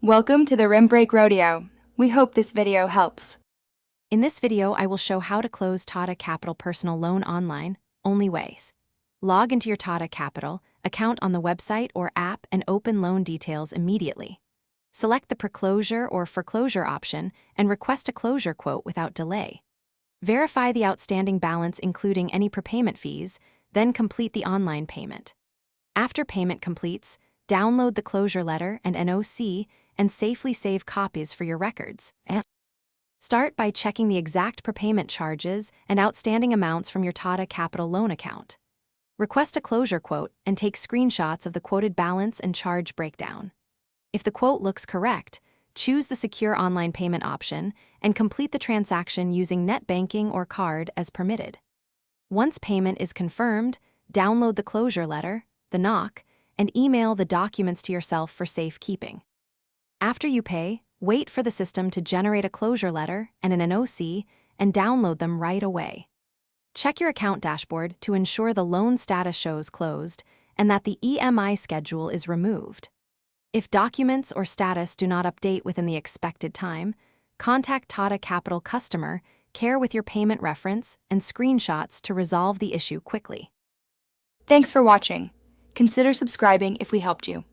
Welcome to the Rim Break Rodeo. We hope this video helps. In this video, I will show how to close Tata Capital personal loan online, only ways. Log into your Tata Capital account on the website or app and open loan details immediately. Select the preclosure or foreclosure option and request a closure quote without delay. Verify the outstanding balance including any prepayment fees, then complete the online payment. After payment completes, download the closure letter and NOC and safely save copies for your records. Start by checking the exact prepayment charges and outstanding amounts from your Tata Capital loan account. Request a closure quote and take screenshots of the quoted balance and charge breakdown. If the quote looks correct, choose the secure online payment option and complete the transaction using net banking or card as permitted. Once payment is confirmed, download the closure letter, the NOC, and email the documents to yourself for safekeeping. After you pay, wait for the system to generate a closure letter and an NOC and download them right away. Check your account dashboard to ensure the loan status shows closed and that the EMI schedule is removed. If documents or status do not update within the expected time, contact Tata Capital customer care with your payment reference and screenshots to resolve the issue quickly. Thanks for watching. Consider subscribing if we helped you.